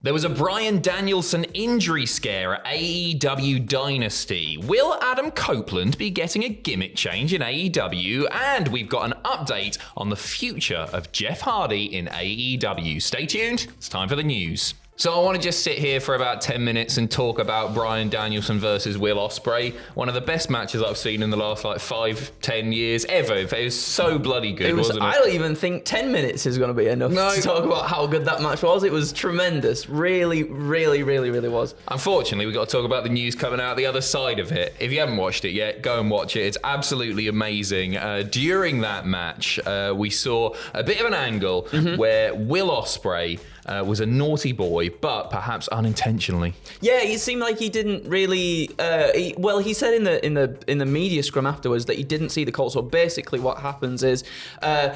There was a Bryan Danielson injury scare at AEW Dynasty. Will Adam Copeland be getting a gimmick change in AEW? And we've got an update on the future of Jeff Hardy in AEW. Stay tuned, it's time for the news. So I want to just sit here for about 10 minutes and talk about Bryan Danielson versus Will Ospreay. One of the best matches I've seen in the last 5-10 years ever. It was so bloody good, wasn't it? I don't even think 10 minutes is going to be enough to talk about how good that match was. It was tremendous. Really was. Unfortunately, we've got to talk about the news coming out the other side of it. If you haven't watched it yet, go and watch it. It's absolutely amazing. During that match, we saw a bit of an angle where Will Ospreay was a naughty boy, but perhaps unintentionally. Yeah, it seemed like he didn't really. He said in the media scrum afterwards that he didn't see the call. So basically, what happens is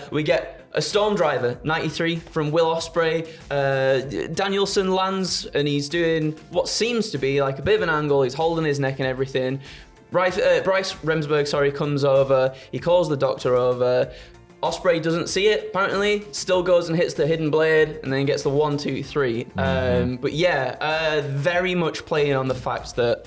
we get a Storm Driver 93 from Will Ospreay. Danielson lands and he's doing what seems to be like a bit of an angle. He's holding his neck and everything. Bryce Remsburg, comes over. He calls the doctor over. Ospreay doesn't see it, apparently, still goes and hits the hidden blade, and then gets the 1, 2, 3. But yeah, very much playing on the fact that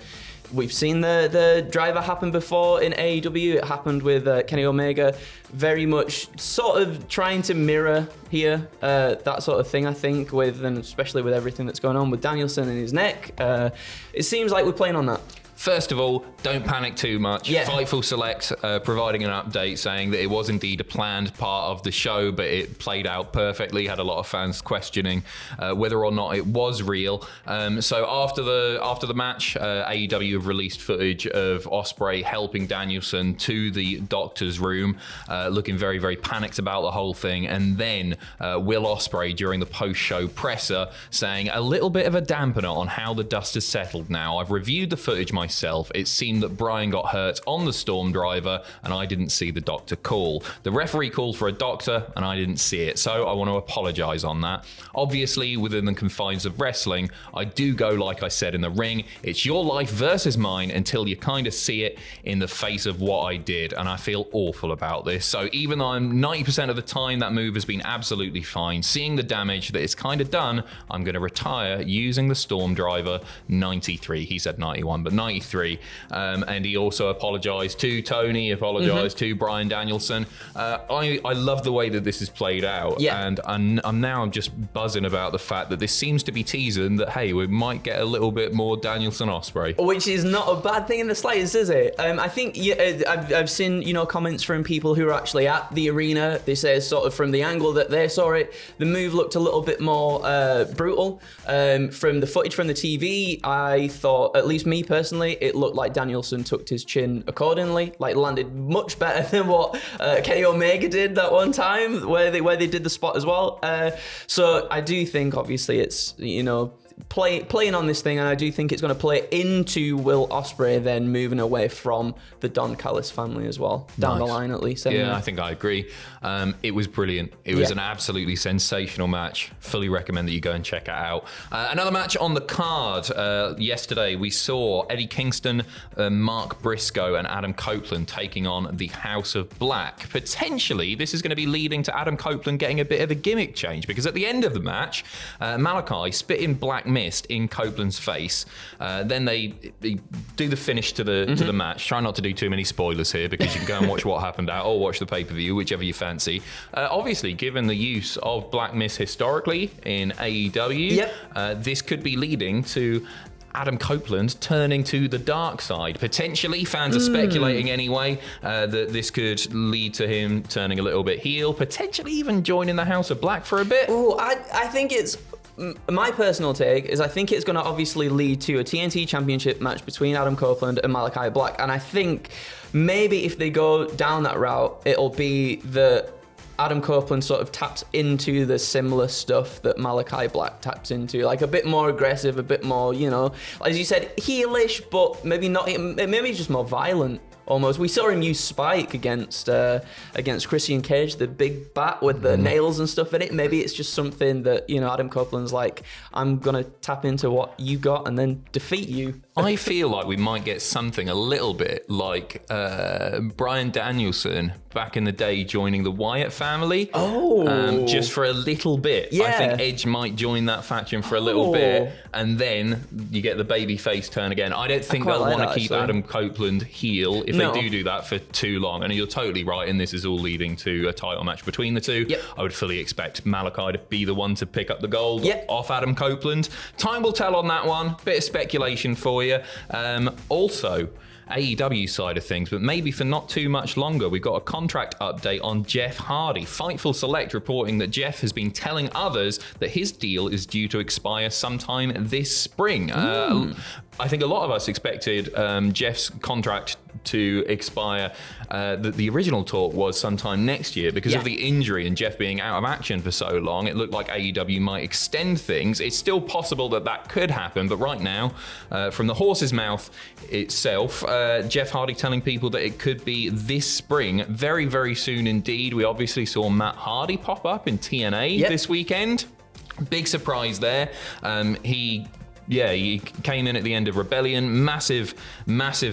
we've seen the driver happen before in AEW. It happened with Kenny Omega. Very much sort of trying to mirror here that sort of thing, I think, and especially with everything that's going on with Danielson and his neck. It seems like we're playing on that. First of all, don't panic too much. Yeah. Fightful Select providing an update saying that it was indeed a planned part of the show, but it played out perfectly. Had a lot of fans questioning whether or not it was real. So after the match, AEW have released footage of Ospreay helping Danielson to the doctor's room, looking very, very panicked about the whole thing. And then Will Ospreay during the post-show presser saying a little bit of a dampener on how the dust has settled now. I've reviewed the footage myself. It seemed that Bryan got hurt on the Storm Driver and I didn't see the doctor call. The referee called for a doctor and I didn't see it, so I want to apologize on that. Obviously, within the confines of wrestling, I do go like I said in the ring. It's your life versus mine until you kind of see it in the face of what I did, and I feel awful about this. So even though I'm 90% of the time that move has been absolutely fine, seeing the damage that it's kind of done, I'm going to retire using the Storm Driver 93. He said 91, but 93. And he also apologized to Tony, apologized to Bryan Danielson. I love the way that this is played out. Yeah. And I'm now just buzzing about the fact that this seems to be teasing that, hey, we might get a little bit more Danielson Ospreay. Which is not a bad thing in the slightest, is it? I think I've seen comments from people who are actually at the arena. They say sort of from the angle that they saw it, the move looked a little bit more brutal. From the footage from the TV, I thought, at least me personally, it looked like Danielson tucked his chin accordingly, like landed much better than what Kenny Omega did that one time where they did the spot as well. So I do think obviously it's playing on this thing, and I do think it's going to play into Will Ospreay then moving away from the Don Callis family as well, down the line at least. Anyway. Yeah, I think I agree. It was brilliant. It was an absolutely sensational match. Fully recommend that you go and check it out. Another match on the card. Yesterday, we saw Eddie Kingston, Mark Briscoe, and Adam Copeland taking on the House of Black. Potentially, this is going to be leading to Adam Copeland getting a bit of a gimmick change, because at the end of the match, Malachi spit in black mist in Copeland's face. Then they do the finish to the match. Try not to do too many spoilers here, because you can go and watch what happened out or watch the pay-per-view, whichever you fancy. Obviously, given the use of black mist historically in AEW, this could be leading to Adam Copeland turning to the dark side. Potentially, fans are speculating anyway, that this could lead to him turning a little bit heel, potentially even joining the House of Black for a bit. Oh, I think it's... My personal take is I think it's going to obviously lead to a TNT Championship match between Adam Copeland and Malachi Black. And I think maybe if they go down that route, it'll be that Adam Copeland sort of taps into the similar stuff that Malachi Black taps into, like a bit more aggressive, a bit more, as you said, heelish, but maybe not, maybe just more violent. almost. We saw him use Spike against Christian Cage, the big bat with the nails and stuff in it. Maybe it's just something that, you know, Adam Copeland's like, I'm going to tap into what you got and then defeat you. I feel like we might get something a little bit like Bryan Danielson back in the day joining the Wyatt family. Just for a little bit. Yeah. I think Edge might join that faction for a little bit, and then you get the babyface turn again. I don't think they'll want to keep Adam Copeland heel if they do that for too long. And you're totally right, and this is all leading to a title match between the two. Yep. I would fully expect Malachi to be the one to pick up the gold off Adam Copeland. Time will tell on that one. Bit of speculation for you. Also, AEW side of things, but maybe for not too much longer, we've got a contract update on Jeff Hardy. Fightful Select reporting that Jeff has been telling others that his deal is due to expire sometime this spring. I think a lot of us expected Jeff's contract to expire. The original talk was sometime next year because of the injury and Jeff being out of action for so long. It looked like AEW might extend things. It's still possible that could happen, but right now, from the horse's mouth itself, Jeff Hardy telling people that it could be this spring, very, very soon indeed. We obviously saw Matt Hardy pop up in TNA this weekend. Big surprise there. He came in at the end of Rebellion. Massive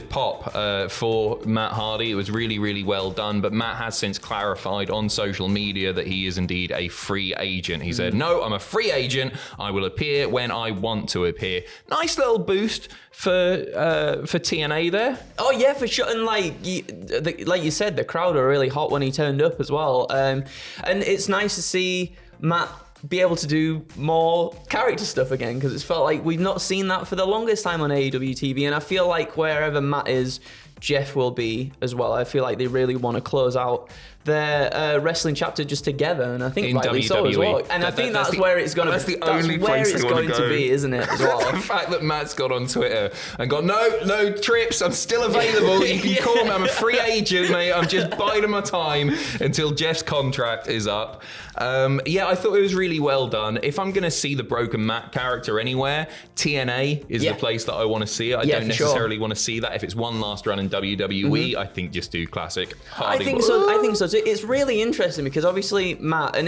pop for Matt Hardy. It was really, really well done. But Matt has since clarified on social media that he is indeed a free agent. He said, no, I'm a free agent. I will appear when I want to appear. Nice little boost for TNA there. Oh, yeah, for sure. And like you said, the crowd were really hot when he turned up as well. And it's nice to see Matt be able to do more character stuff again, because it's felt like we've not seen that for the longest time on AEW TV, and I feel like wherever Matt is, Jeff will be as well. I feel like they really want to close out their wrestling chapter just together, and I think in rightly WWE. So as well. And I think that's where it's going to be. That's the only place it's going to be, isn't it? As well. The fact that Matt's got on Twitter and gone, no trips, I'm still available. You can call me. I'm a free agent, mate. I'm just biding my time until Jeff's contract is up. I thought it was really well done. If I'm going to see the broken Matt character anywhere, TNA is the place that I want to see it. I don't necessarily want to see that if it's one last run in WWE. I think just do classic Hardy. I think so. It's really interesting because obviously Matt, and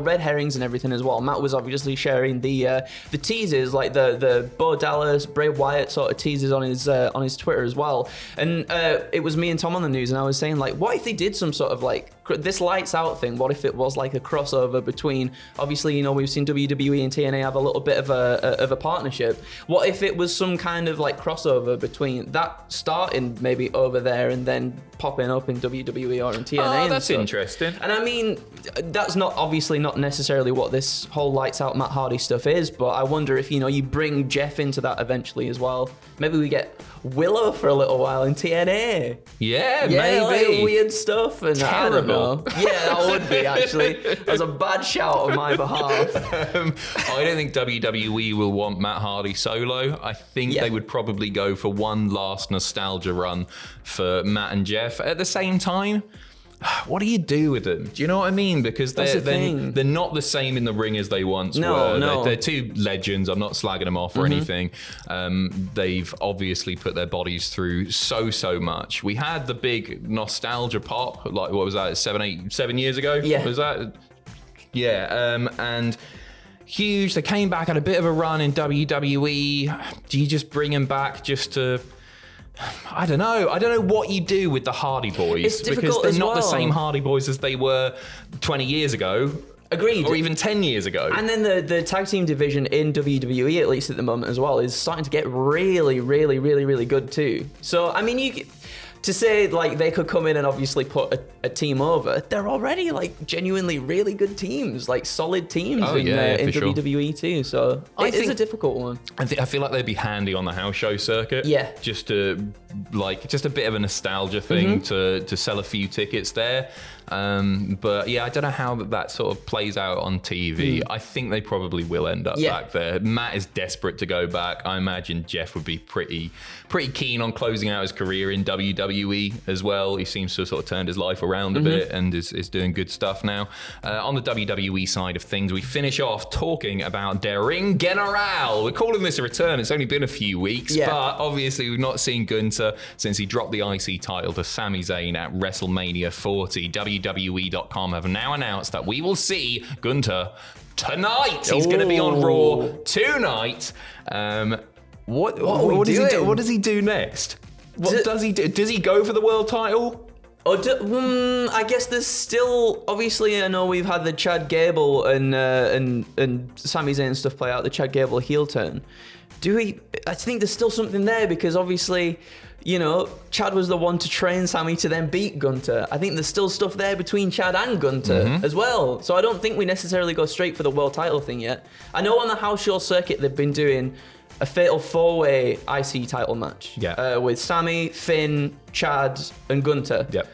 red herrings and everything as well. Matt was obviously sharing the teasers, like the Bo Dallas, Bray Wyatt sort of teasers on his Twitter as well. And it was me and Tom on the news, and I was saying, like, what if they did some sort of like this lights out thing? What if it was like a crossover between, obviously, we've seen WWE and TNA have a little bit of a partnership. What if it was some kind of like crossover between that starting maybe over there and then popping up in WWE or in TNA? That's interesting. And I mean, that's obviously not necessarily what this whole lights out Matt Hardy stuff is, but I wonder if, you bring Jeff into that eventually as well. Maybe we get Willow for a little while in TNA. Yeah, maybe. Like weird stuff. And terrible. I don't know. Yeah, that would be, actually. That was a bad shout on my behalf. I don't think WWE will want Matt Hardy solo. I think they would probably go for one last nostalgia run for Matt and Jeff. At the same time, what do you do with them? Do you know what I mean? Because they're not the same in the ring as they once were. No. They're two legends. I'm not slagging them off or anything. They've obviously put their bodies through so much. We had the big nostalgia pop, like, what was that, 7 years ago? Yeah. Was that? Yeah. And huge. They came back, had a bit of a run in WWE. Do you just bring them back just to... I don't know what you do with the Hardy Boys. It's difficult because they're as not the well. same Hardy Boys as they were 20 years ago. Agreed. Or even 10 years ago. And then the tag team division in WWE, at least at the moment as well, is starting to get really, really, really, really good too. So, I mean, to say like they could come in and obviously put a team over, they're already like genuinely really good teams, like solid teams in WWE too. So it is a difficult one. I feel like they'd be handy on the house show circuit. Yeah. Just a bit of a nostalgia thing to sell a few tickets there. But yeah, I don't know how that sort of plays out on TV. I think they probably will end up back there. Matt is desperate to go back. I imagine Jeff would be pretty keen on closing out his career in WWE as well. He seems to have sort of turned his life around a bit and is doing good stuff now. On the WWE side of things, we finish off talking about Der Ring General. We're calling this a return. It's only been a few weeks, but obviously we've not seen Gunther since he dropped the IC title to Sami Zayn at WrestleMania 40. WWE.com have now announced that we will see Gunther tonight. He's going to be on Raw tonight. What does he do next? What does he do? Does he go for the world title? I guess there's still, obviously, I know we've had the Chad Gable and Sami Zayn stuff play out, the Chad Gable heel turn. I think there's still something there because obviously, you know, Chad was the one to train Sami to then beat Gunther. I think there's still stuff there between Chad and Gunther as well. So I don't think we necessarily go straight for the world title thing yet. I know on the house show circuit they've been doing a fatal four-way IC title match with Sami, Finn, Chad, and Gunther. Yep.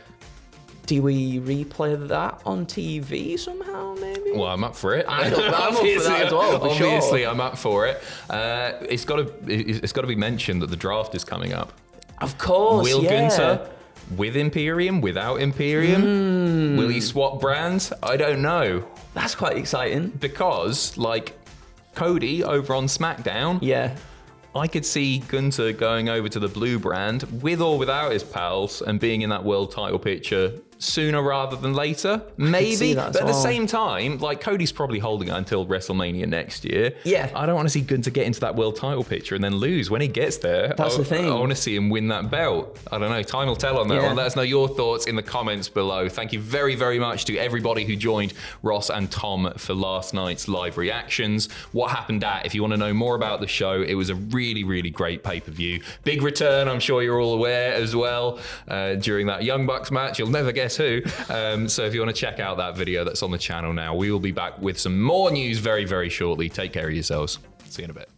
Do we replay that on TV somehow, maybe? Well, I'm up for it. I'm up for that as well, for sure. Obviously, I'm up for it. It's got to be mentioned that the draft is coming up. Of course, Will Gunther with Imperium, without Imperium? Will he swap brands? I don't know. That's quite exciting. Because, like, Cody over on SmackDown, I could see Gunther going over to the blue brand with or without his pals and being in that world title picture sooner rather than later. Maybe. But at the same time, like, Cody's probably holding it until WrestleMania next year. Yeah. I don't want to see Gunther get into that world title picture and then lose when he gets there. That's the thing. I want to see him win that belt. I don't know. Time will tell on that one. Let us know your thoughts in the comments below. Thank you very, very much to everybody who joined Ross and Tom for last night's live reactions. What happened at? If you want to know more about the show, it was a really, really great pay-per-view. Big return, I'm sure you're all aware as well, during that Young Bucks match. You'll never guess who. So if you want to check out that video that's on the channel now, we will be back with some more news very, very shortly. Take care of yourselves. See you in a bit.